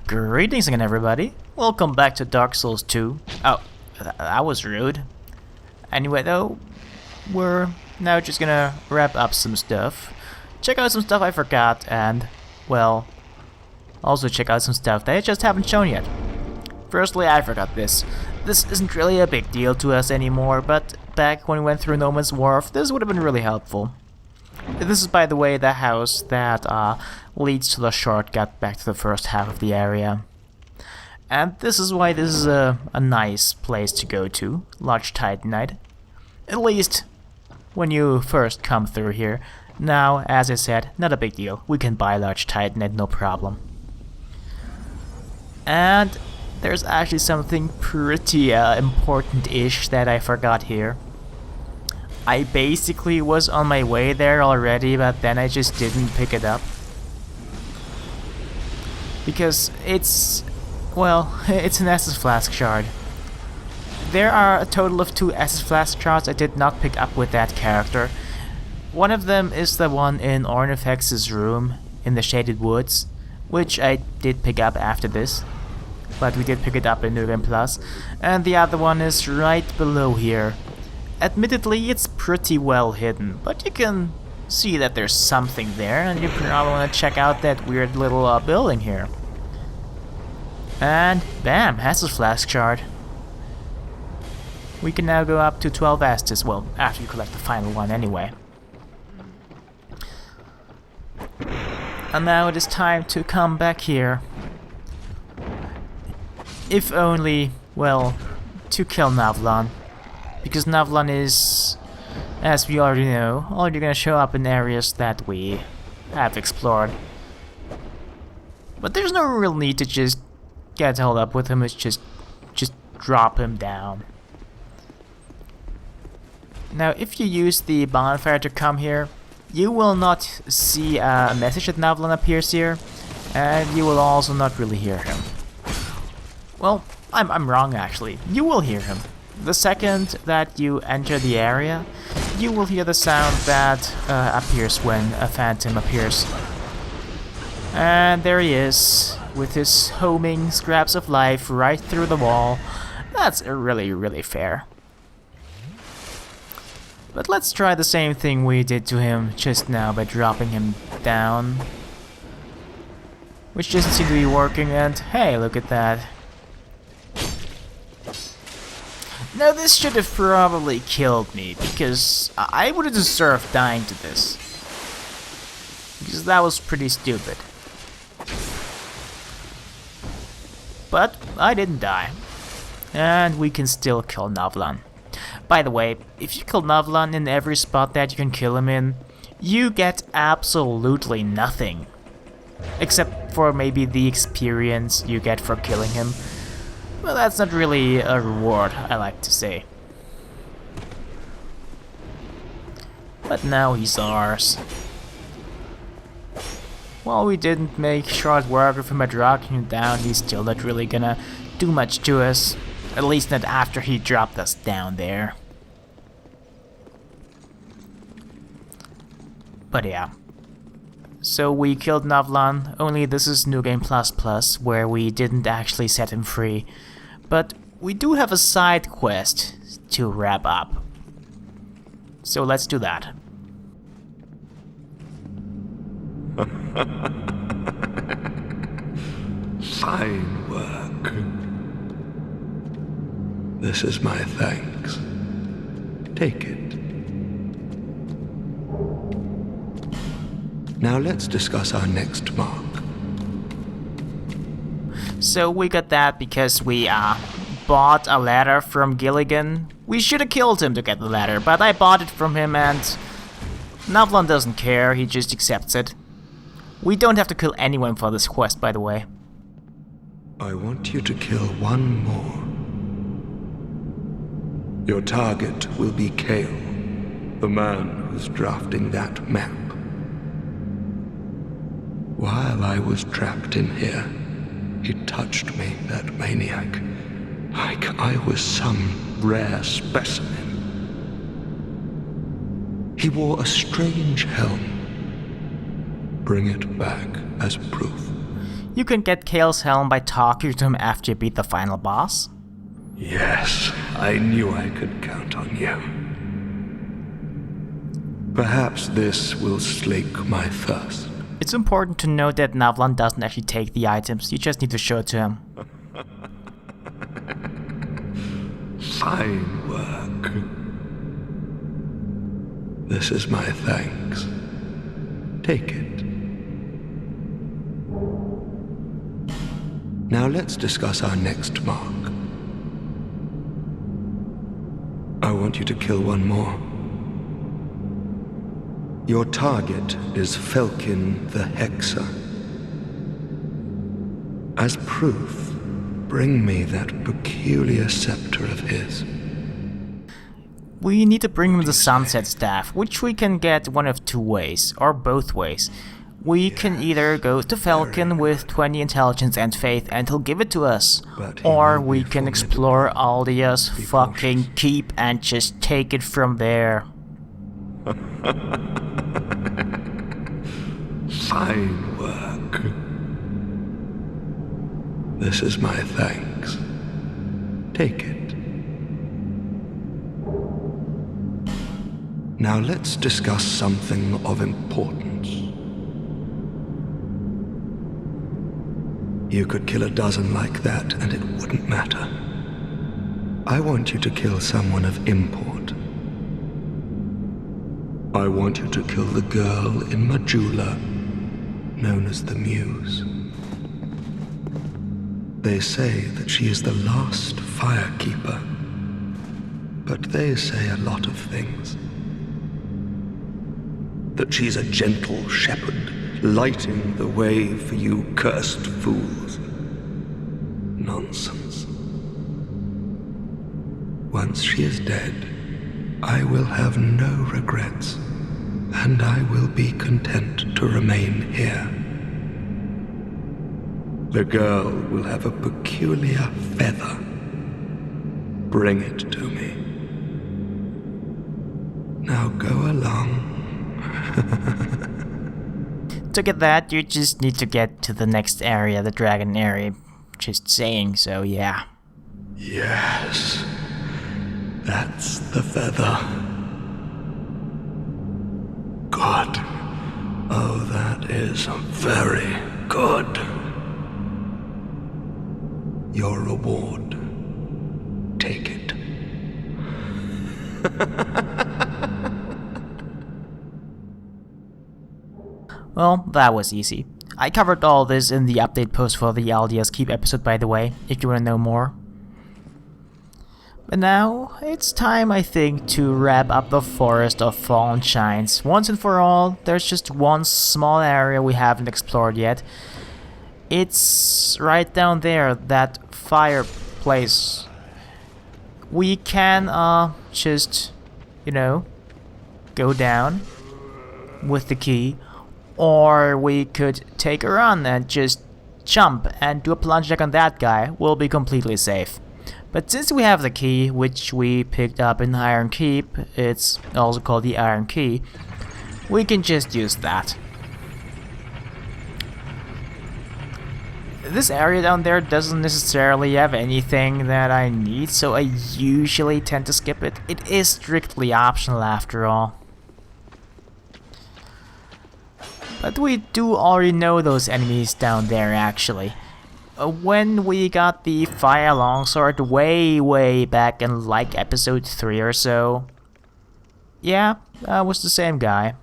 Greetings again, everybody. Welcome back to Dark Souls 2. Oh, that was rude. Anyway, though, we're now just gonna wrap up some stuff, check out some stuff I forgot, and, well, also check out some stuff that I just haven't shown yet. Firstly, I forgot this. This isn't really a big deal to us anymore, but back when we went through No Man's Wharf, this would have been really helpful. This is, by the way, the house that leads to the shortcut back to the first half of the area. And this is why this is a nice place to go to, Large Titanite. At least when you first come through here. Now, as I said, not a big deal. We can buy Large Titanite, no problem. And there's actually something pretty important-ish that I forgot here. I basically was on my way there already, but then I just didn't pick it up. Because it's, well, it's an Estus Flask shard. There are a total of 2 Estus Flask shards I did not pick up with that character. One of them is the one in Ornifex's room in the Shaded Woods, which I did pick up after this. But we did pick it up in New Game Plus. And the other one is right below here. Admittedly, it's pretty well hidden, but you can see that there's something there, and you probably want to check out that weird little building here. And bam, Estus Flask shard. We can now go up to 12 Estus, well, after you collect the final one anyway. And now it is time to come back here. If only, well, to kill Navlan. Because Navlan is, as we already know, already gonna show up in areas that we have explored. But there's no real need to just get held up with him, it's just drop him down. Now, if you use the bonfire to come here, you will not see a message that Navlan appears here, and you will also not really hear him. Well, I'm wrong actually, you will hear him. The second that you enter the area, you will hear the sound that appears when a phantom appears. And there he is, with his homing scraps of life right through the wall. That's really fair. But let's try the same thing we did to him just now by dropping him down. Which doesn't seem to be working, and hey, look at that. Now this should have probably killed me, because I would have deserved dying to this. Because that was pretty stupid. But I didn't die. And we can still kill Navlan. By the way, if you kill Navlan in every spot that you can kill him in, you get absolutely nothing. Except for maybe the experience you get for killing him. Well, that's not really a reward, I like to say. But now he's ours. While we didn't make short work of him by dropping him down, he's still not really gonna do much to us. At least not after he dropped us down there. But yeah. So we killed Navlan, only this is New Game Plus, where we didn't actually set him free. But we do have a side quest to wrap up. So let's do that. Fine work. This is my thanks. Take it. Now let's discuss our next mark. So we got that because we bought a ladder from Gilligan. We should have killed him to get the ladder, but I bought it from him and Navlan doesn't care, he just accepts it. We don't have to kill anyone for this quest, by the way. I want you to kill one more. Your target will be Kale, the man who's drafting that map. While I was trapped in here, he touched me, that maniac, like I was some rare specimen. He wore a strange helm. Bring it back as proof. You can get Kale's helm by talking to him after you beat the final boss. Yes, I knew I could count on you. Perhaps this will slake my thirst. It's important to note that Navlan doesn't actually take the items, you just need to show it to him. Fine work. This is my thanks. Take it. Now let's discuss our next mark. I want you to kill one more. Your target is Felkin the Hexer. As proof, bring me that peculiar scepter of his. We need to bring him the Sunset Staff, which we can get one of two ways, or both ways. We can either go to Falcon with 20 intelligence and faith and he'll give it to us, or we can explore Aldia's fucking keep and just take it from there. Fine work. This is my thanks. Take it. Now let's discuss something of importance. You could kill a dozen like that and it wouldn't matter. I want you to kill someone of import. I want you to kill the girl in Majula, known as the Muse. They say that she is the last firekeeper, but they say a lot of things. That she's a gentle shepherd, lighting the way for you cursed fools. Nonsense. Once she is dead, I will have no regrets, and I will be content to remain here. The girl will have a peculiar feather. Bring it to me. Now go along. To get that, you just need to get to the next area, the dragon area. Just saying, so yeah. Yes, that's the feather. Good. Oh, that is very good. Your reward. Take it. Well, that was easy. I covered all this in the update post for the Aldia's Keep episode, by the way, if you want to know more. But now, it's time, I think, to wrap up the Forest of Fallen Shines. Once and for all, there's just one small area we haven't explored yet. It's right down there, that fireplace. We can, just, go down with the key. Or we could take a run and just jump and do a plunge check on that guy. We'll be completely safe. But since we have the key, which we picked up in Iron Keep, it's also called the Iron Key, we can just use that. This area down there doesn't necessarily have anything that I need, so I usually tend to skip it. It is strictly optional after all. But we do already know those enemies down there, actually. When we got the fire longsword way back in like episode 3 or so. Yeah, that was the same guy.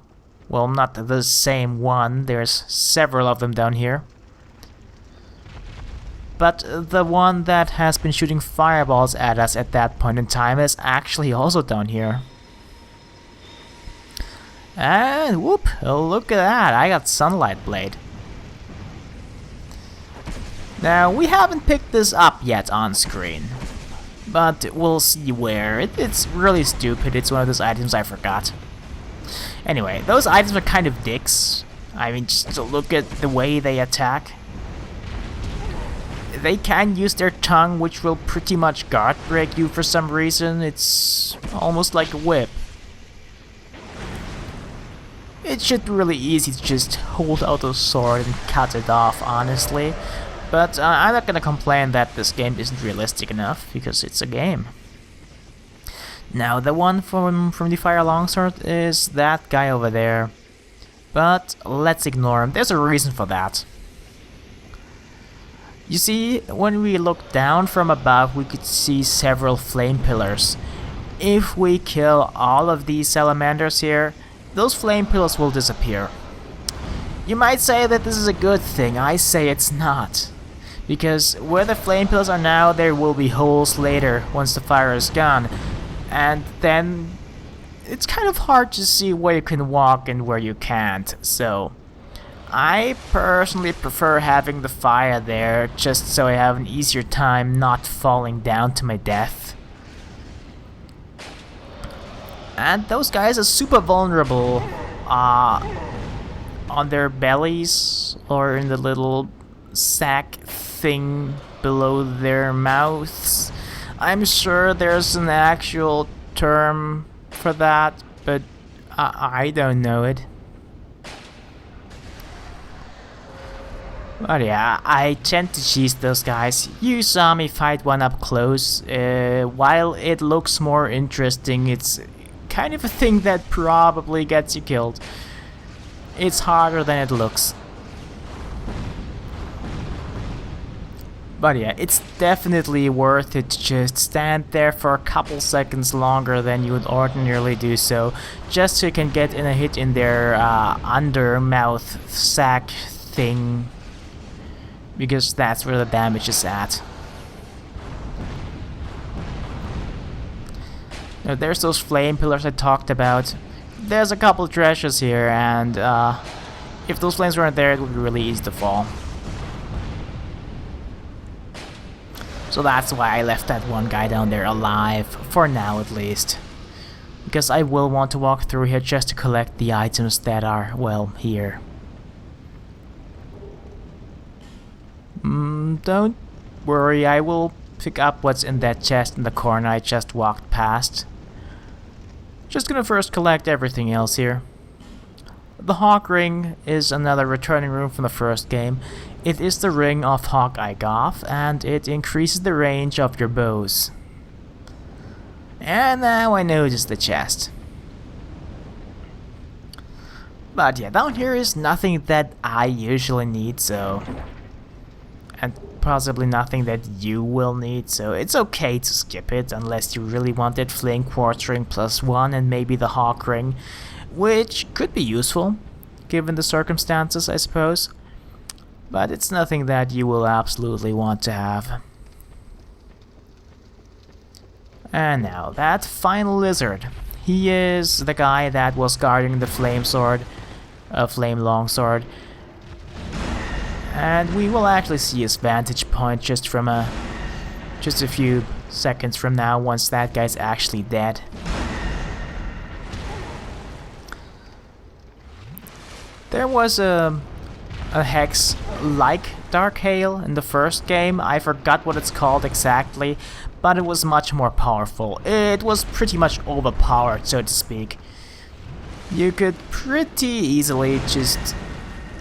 Well, not the same one, there's several of them down here. But the one that has been shooting fireballs at us at that point in time is actually also down here. And whoop, look at that, I got Sunlight Blade. Now, we haven't picked this up yet on screen, but we'll see where. It's really stupid, it's one of those items I forgot. Anyway, those items are kind of dicks. I mean, just to look at the way they attack. They can use their tongue, which will pretty much guard break you for some reason. It's almost like a whip. it should be really easy to just hold out a sword and cut it off, honestly. But I'm not gonna complain that this game isn't realistic enough, because it's a game. Now, the one from the Fire Longsword is that guy over there. But let's ignore him. There's a reason for that. You see, when we looked down from above, we could see several flame pillars. If we kill all of these salamanders here, those flame pillars will disappear. You might say that this is a good thing. I say it's not. Because where the flame pillars are now, there will be holes later once the fire is gone. And then it's kind of hard to see where you can walk and where you can't. So I personally prefer having the fire there, just so I have an easier time not falling down to my death. And those guys are super vulnerable on their bellies or in the little sack thing below their mouths. I'm sure there's an actual term for that, but I don't know it. But yeah, I tend to cheese those guys. You saw me fight one up close. While it looks more interesting, it's kind of a thing that probably gets you killed. It's harder than it looks. But yeah, it's definitely worth it to just stand there for a couple seconds longer than you would ordinarily do so, just so you can get in a hit in their under mouth sack thing, because that's where the damage is at. Now, there's those flame pillars I talked about. There's a couple treasures here, and if those flames weren't there, it would be really easy to fall. So that's why I left that one guy down there alive, for now at least. Because I will want to walk through here just to collect the items that are, well, here. Don't worry, I will pick up what's in that chest in the corner I just walked past. Just gonna first collect everything else here. The Hawk Ring is another returning room from the first game. It is the ring of Hawkeye Goth, and it increases the range of your bows. And now I notice the chest. But yeah, down here is nothing that I usually need, so... and possibly nothing that you will need, so it's okay to skip it unless you really wanted Flame Quartz Ring +1 and maybe the Hawk Ring, which could be useful, given the circumstances, I suppose. But it's nothing that you will absolutely want to have. And now, that final lizard. He is the guy that was guarding the flame sword, flame longsword. And we will actually see his vantage point just a few seconds from now, once that guy's actually dead. There was a hex like Dark Hail in the first game. I forgot what it's called exactly, but it was much more powerful. It was pretty much overpowered, so to speak. You could pretty easily just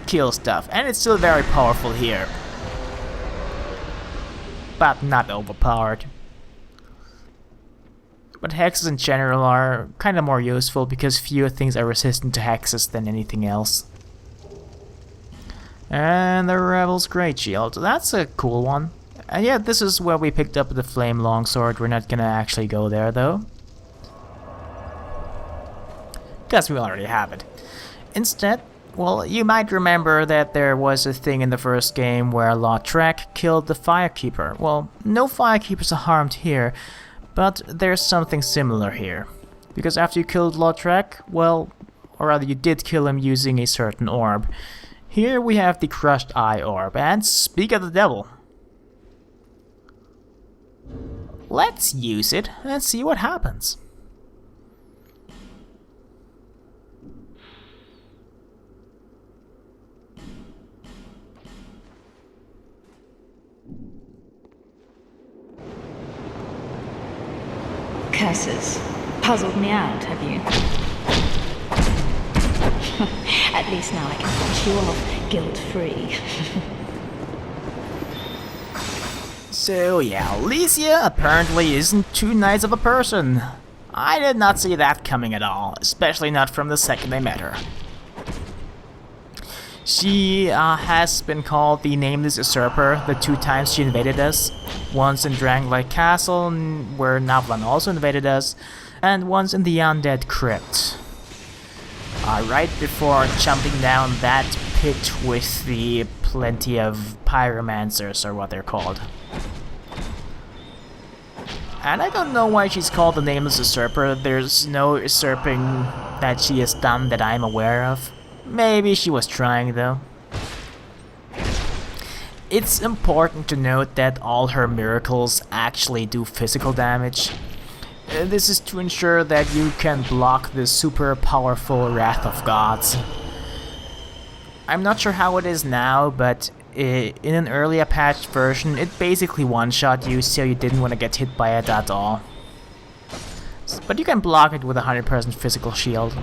kill stuff, and it's still very powerful here, but not overpowered. But hexes in general are kind of more useful because fewer things are resistant to hexes than anything else. And the Rebel's Great Shield, that's a cool one. And yeah, this is where we picked up the Flame Longsword. We're not gonna actually go there though, because we already have it. Instead, well, you might remember that there was a thing in the first game where Lautrec killed the Firekeeper. Well, no Firekeepers are harmed here, but there's something similar here. Because after you killed Lautrec, well, or rather you did kill him using a certain orb. Here we have the Crushed Eye Orb, and speak of the devil. Let's use it and see what happens. Curses. Puzzled me out, have you? At least now I can wash you off guilt-free. So yeah, Alicia apparently isn't too nice of a person. I did not see that coming at all, especially not from the second I met her. She has been called the Nameless Usurper the 2 times she invaded us. Once in Drangleic Castle, where Navlan also invaded us, and once in the Undead Crypt. Right before jumping down that pit with the plenty of pyromancers, or what they're called. And I don't know why she's called the Nameless Usurper. There's no usurping that she has done that I'm aware of. Maybe she was trying, though. It's important to note that all her miracles actually do physical damage. This is to ensure that you can block the super powerful Wrath of Gods. I'm not sure how it is now, but in an earlier patched version, it basically one-shot you, so you didn't want to get hit by it at all. But you can block it with a 100% physical shield.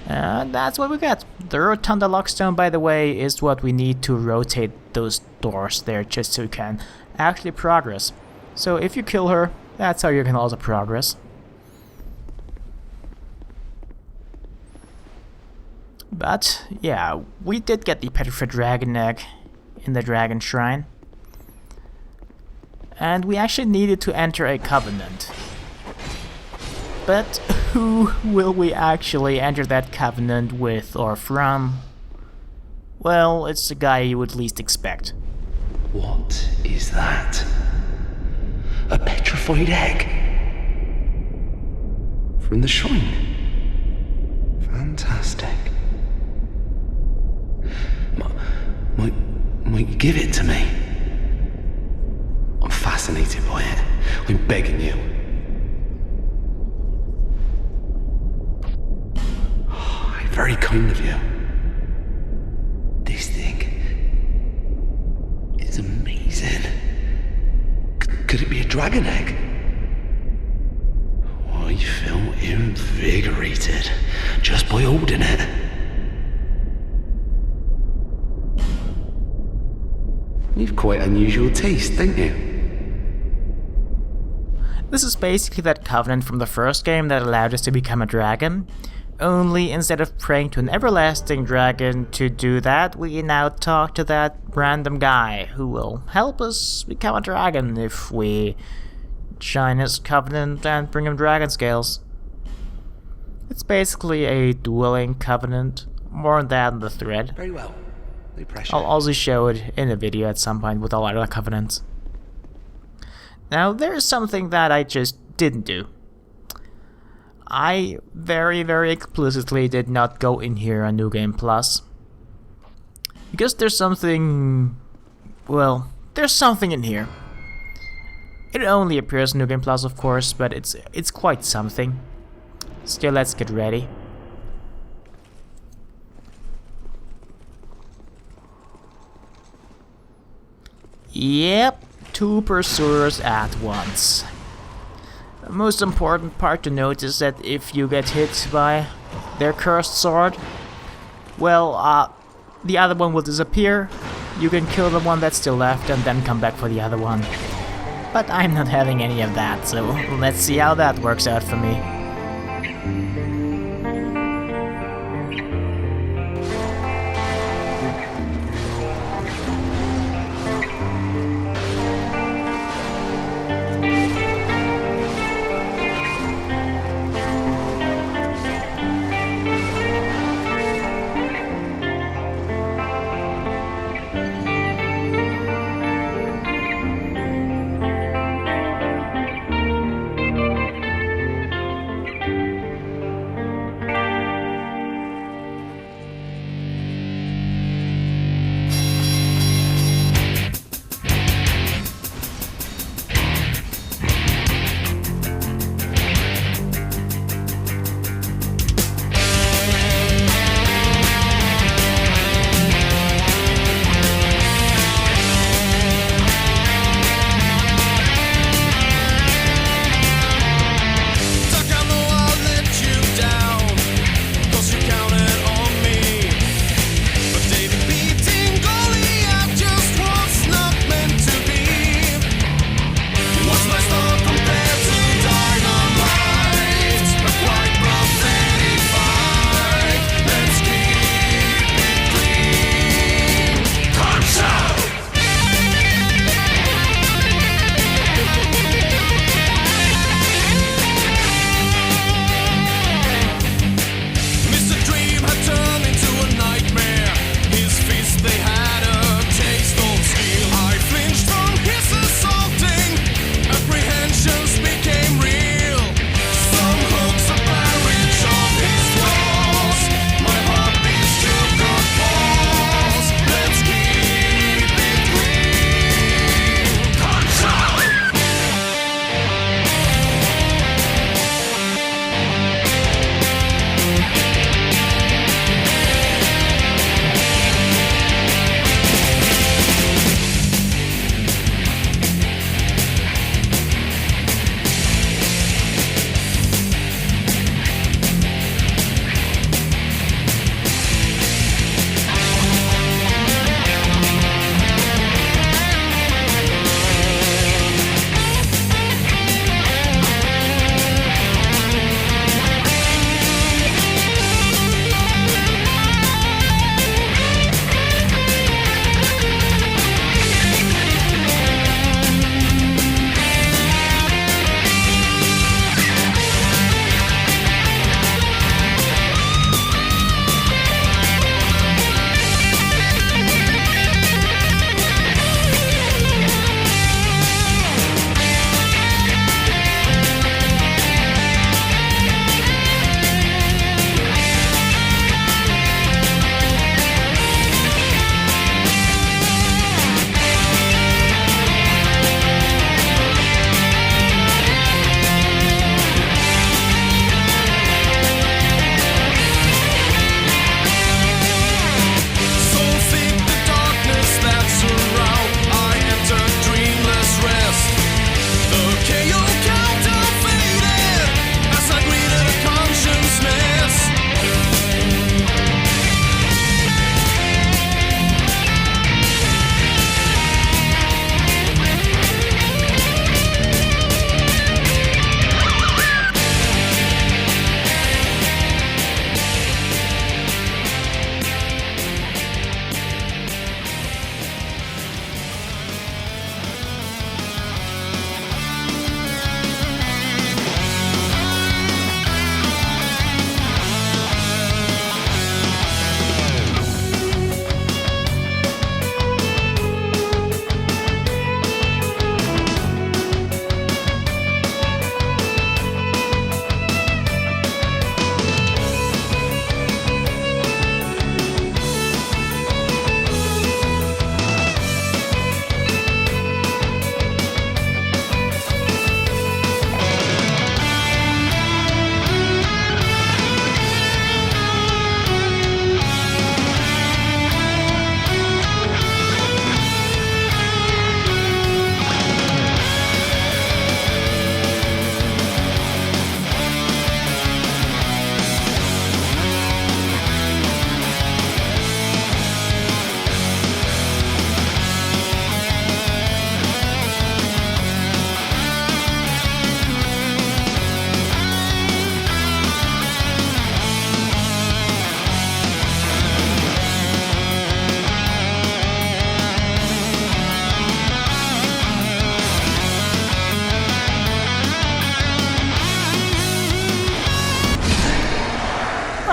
That's what we got. The Rotunda Lockstone, by the way, is what we need to rotate those doors there, just so you can actually progress. So if you kill her, that's how you can also progress. But yeah, we did get the Petrified Dragon Egg in the Dragon Shrine. And we actually needed to enter a covenant. But who will we actually enter that covenant with or from? Well, it's the guy you would least expect. What is that? A petrified egg? From the shrine? Fantastic. Might you give it to me? I'm fascinated by it. I'm begging you. Very kind of you. This thing is amazing. Could it be a dragon egg? I feel invigorated just by holding it. You've quite unusual taste, don't you? This is basically that covenant from the first game that allowed us to become a dragon. Only instead of praying to an everlasting dragon to do that, we now talk to that random guy who will help us become a dragon if we join his covenant and bring him dragon scales. It's basically a dueling covenant. More on that in the thread. Very well. No pressure. I'll also show it in a video at some point with a lot of the covenants. Now, there's something that I just didn't do. I very, very explicitly did not go in here on New Game Plus. Because there's something... well, there's something in here. It only appears in New Game Plus, of course, but it's quite something. Still, let's get ready. Yep, 2 pursuers at once. The most important part to note is that if you get hit by their cursed sword, well, the other one will disappear, you can kill the one that's still left and then come back for the other one. But I'm not having any of that, so let's see how that works out for me.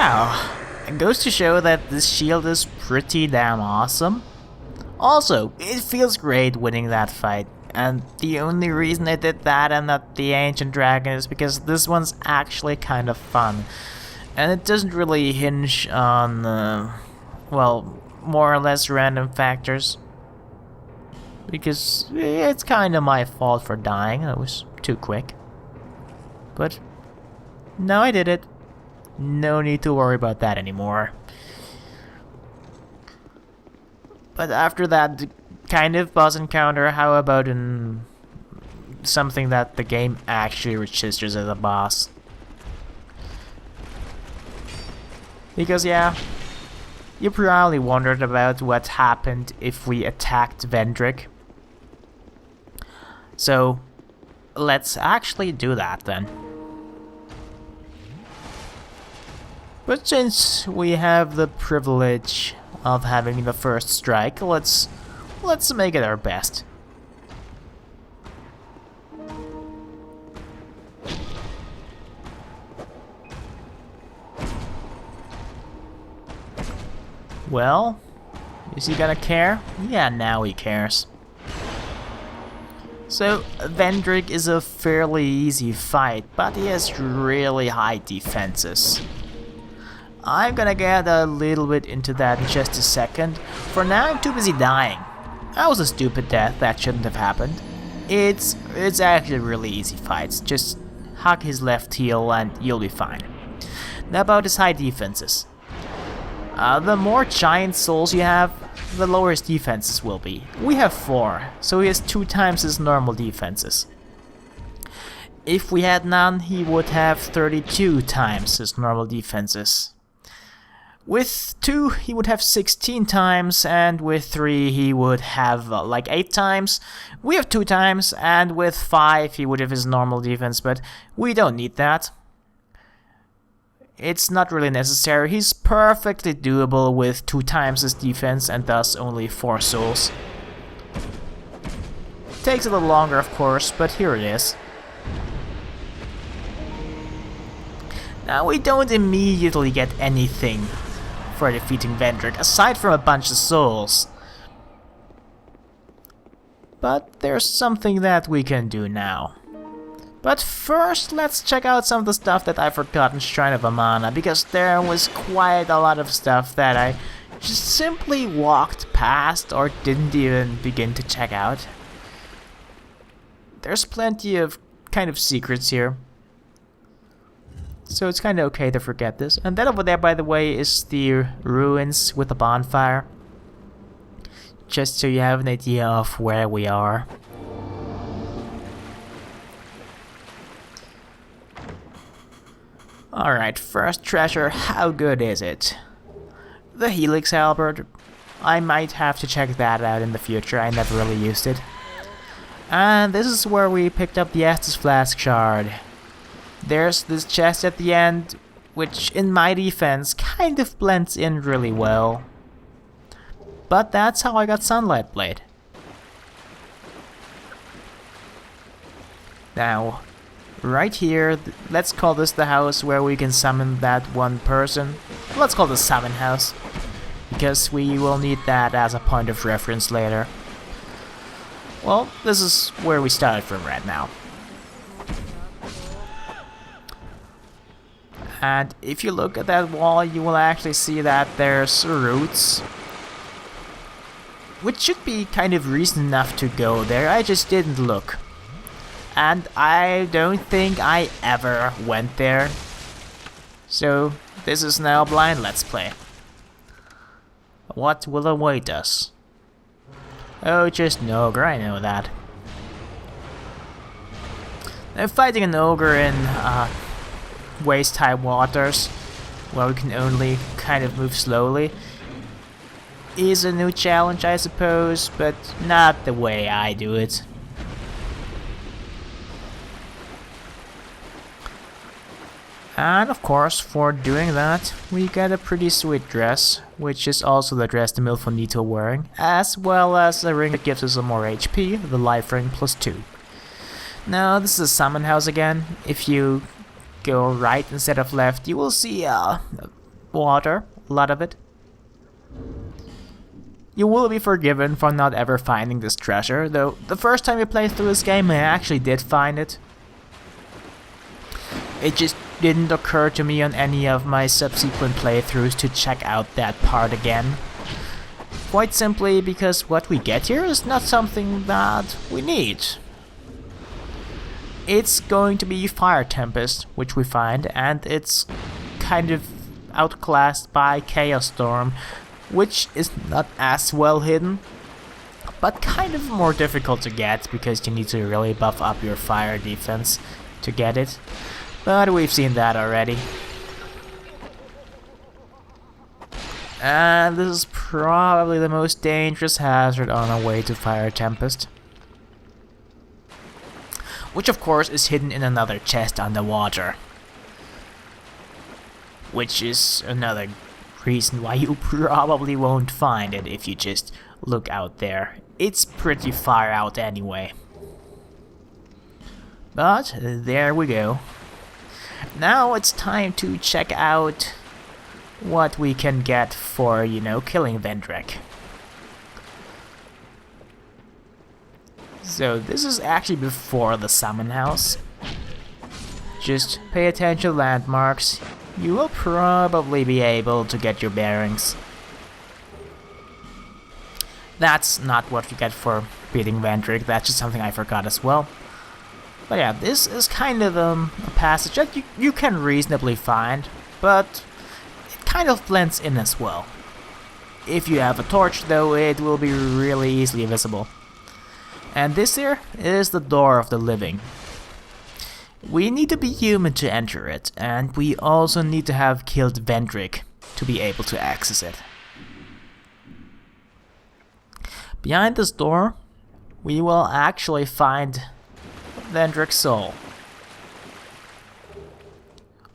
wow, it goes to show that this shield is pretty damn awesome. Also, it feels great winning that fight, and the only reason I did that and not the Ancient Dragon is because this one's actually kind of fun. And it doesn't really hinge on, well, more or less random factors. Because it's kind of my fault for dying, I was too quick. But, no, I did it. No need to worry about that anymore. But after that kind of boss encounter, how about something that the game actually registers as a boss? Because yeah, you probably wondered about what happened if we attacked Vendrick. So, let's actually do that then. But since we have the privilege of having the first strike, let's make it our best. Well, is he gonna care? Yeah, now he cares. So, Vendrick is a fairly easy fight, but he has really high defenses. I'm gonna get a little bit into that in just a second. For now, I'm too busy dying. That was a stupid death, that shouldn't have happened. It's actually really easy fights. Just hug his left heel and you'll be fine. Now about his high defenses. The more giant souls you have, the lower his defenses will be. We have 4, so he has 2 times his normal defenses. If we had none, he would have 32 times his normal defenses. With 2, he would have 16 times, and with 3, he would have like 8 times. We have 2 times, and with 5, he would have his normal defense, but we don't need that. It's not really necessary. He's perfectly doable with 2 times his defense and thus only 4 souls. Takes a little longer, of course, but here it is. Now we don't immediately get anything for defeating Vendrick, aside from a bunch of souls. But there's something that we can do now. But first, let's check out some of the stuff that I forgot in Shrine of Amana, because there was quite a lot of stuff that I just simply walked past or didn't even begin to check out. There's plenty of kind of secrets here, so it's kind of okay to forget this. And that over there, by the way, is the ruins with the bonfire, just so you have an idea of where we are. Alright, first treasure, how good is it? The Helix Halberd. I might have to check that out in the future, I never really used it. And this is where we picked up the Estus Flask Shard. There's this chest at the end, which in my defense kind of blends in really well. But that's how I got Sunlight Blade. Now, right here, let's call this the house where we can summon that one person. Let's call this Summon House, because we will need that as a point of reference later. Well, this is where we started from right now. And if you look at that wall, you will actually see that there's roots, which should be kind of reason enough to go there. I just didn't look. And I don't think I ever went there. So, this is now a blind let's play. What will await us? Oh, just an ogre, I know that. Now, fighting an ogre in waist-high waters, where we can only kind of move slowly, is a new challenge, I suppose, but not the way I do it. And of course, for doing that, we get a pretty sweet dress, which is also the dress the MILF will need to wearing, as well as a ring that gives us some more HP, the life ring +2. Now, this is a summon house again. If you go right instead of left, you will see water, a lot of it. You will be forgiven for not ever finding this treasure, though the first time you played through this game I actually did find it. It just didn't occur to me on any of my subsequent playthroughs to check out that part again. Quite simply because what we get here is not something that we need. It's going to be Fire Tempest, which we find, and it's kind of outclassed by Chaos Storm, which is not as well hidden, but kind of more difficult to get because you need to really buff up your fire defense to get it. But we've seen that already. And this is probably the most dangerous hazard on our way to Fire Tempest. Which of course is hidden in another chest underwater. Which is another reason why you probably won't find it if you just look out there. It's pretty far out anyway. But there we go. Now it's time to check out what we can get for, you know, killing Vendrick. So this is actually before the summon house. Just pay attention to landmarks. You will probably be able to get your bearings. That's not what you get for beating Vendrick, that's just something I forgot as well. But yeah, this is kind of a passage that you can reasonably find, but it kind of blends in as well. If you have a torch though, it will be really easily visible. And this here is the Door of the Living. We need to be human to enter it, and we also need to have killed Vendrick to be able to access it. Behind this door, we will actually find Vendrick's soul.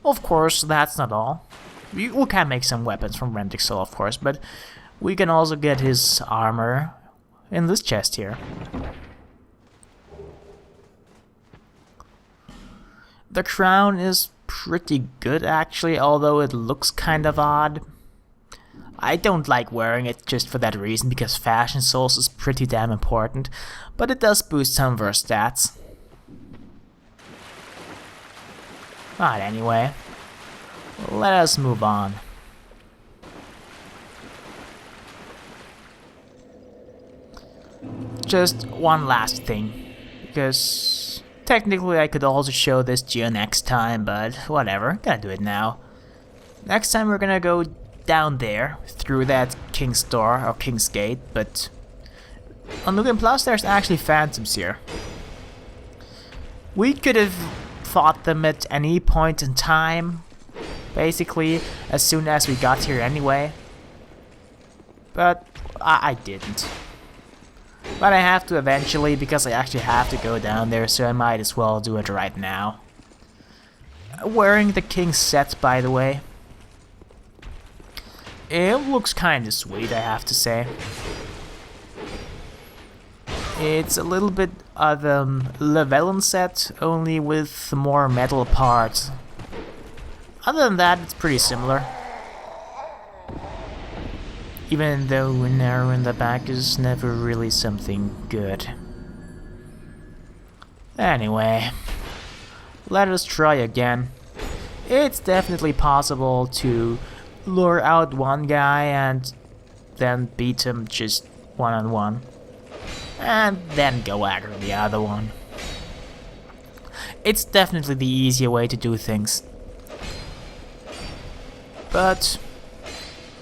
Of course, that's not all. We can make some weapons from Vendrick's soul, of course, but we can also get his armor in this chest here. The crown is pretty good actually, although it looks kind of odd. I don't like wearing it just for that reason, because fashion souls is pretty damn important, but it does boost some of our stats. But anyway, let us move on. Just one last thing, because technically I could also show this to you next time, but whatever, gotta do it now. Next time we're gonna go down there, through that King's Door, or King's Gate, but on Lucan Plus there's actually phantoms here. We could have fought them at any point in time, basically as soon as we got here anyway, but I didn't. But I have to eventually, because I actually have to go down there, so I might as well do it right now. Wearing the King's set, by the way. It looks kinda sweet, I have to say. It's a little bit of a Navlan set, only with more metal parts. Other than that, it's pretty similar. Even though an arrow in the back is never really something good. Anyway, let us try again. It's definitely possible to lure out one guy and then beat him just one-on-one. And then go after the other one. It's definitely the easier way to do things. But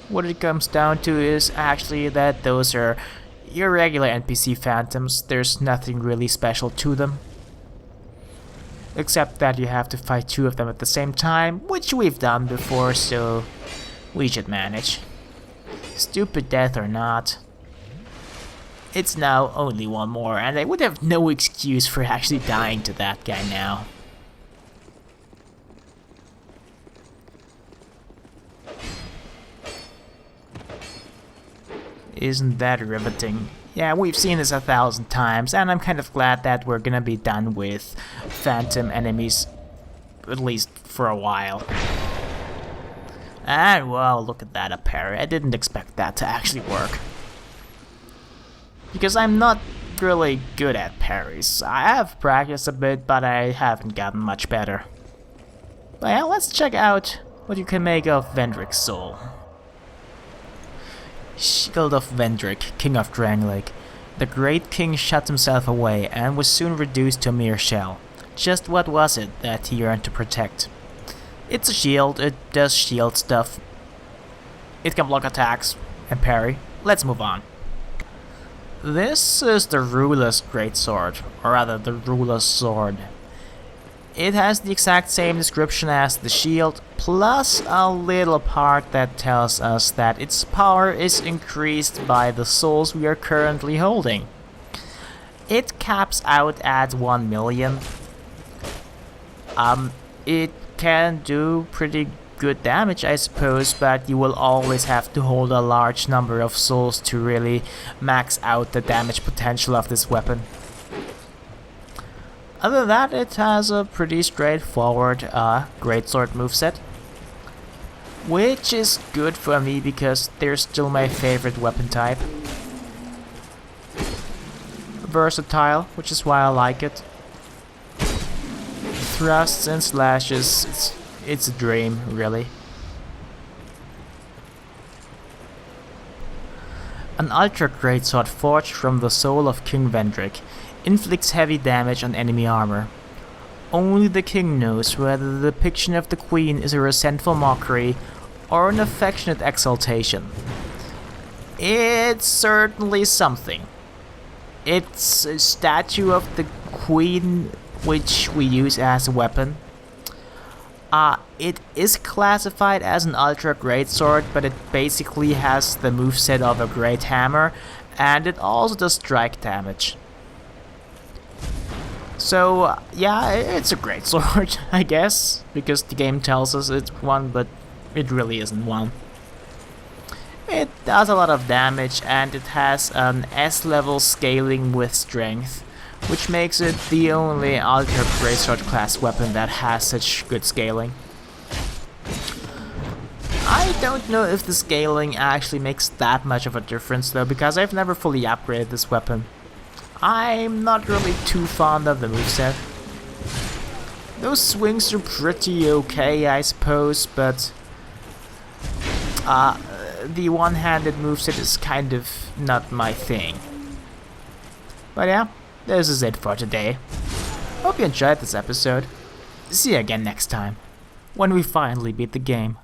what it comes down to is actually that those are your regular NPC phantoms. There's nothing really special to them. Except that you have to fight two of them at the same time, which we've done before, so we should manage. Stupid death or not, it's now only one more, and I would have no excuse for actually dying to that guy now. Isn't that riveting? Yeah, we've seen this 1,000 times, and I'm kind of glad that we're gonna be done with phantom enemies, at least for a while. And well, look at that, a parry. I didn't expect that to actually work. Because I'm not really good at parries. I have practiced a bit, but I haven't gotten much better. But yeah, let's check out what you can make of Vendrick's soul. Shield of Vendrick, King of Drangleic. The great king shut himself away and was soon reduced to a mere shell. Just what was it that he yearned to protect? It's a shield, it does shield stuff. It can block attacks and parry. Let's move on. This is the Ruler's Greatsword, or rather the Ruler's Sword. It has the exact same description as the shield, plus a little part that tells us that its power is increased by the souls we are currently holding. It caps out at 1 million. It can do pretty good damage, I suppose, but you will always have to hold a large number of souls to really max out the damage potential of this weapon. Other than that, it has a pretty straightforward greatsword moveset, which is good for me because they're still my favorite weapon type. Versatile, which is why I like it. Thrusts and slashes, it's a dream, really. An Ultra Greatsword forged from the soul of King Vendrick inflicts heavy damage on enemy armor. Only the king knows whether the depiction of the queen is a resentful mockery or an affectionate exaltation. It's certainly something. It's a statue of the queen which we use as a weapon. It is classified as an Ultra Greatsword, but it basically has the moveset of a Great Hammer, and it also does strike damage. So, yeah, it's a greatsword, I guess, because the game tells us it's one, but it really isn't one. It does a lot of damage, and it has an S-level scaling with strength, which makes it the only Ultra Greatsword class weapon that has such good scaling. I don't know if the scaling actually makes that much of a difference though, because I've never fully upgraded this weapon. I'm not really too fond of the moveset. Those swings are pretty okay, I suppose, but the one-handed moveset is kind of not my thing. But yeah, this is it for today. Hope you enjoyed this episode. See you again next time, when we finally beat the game.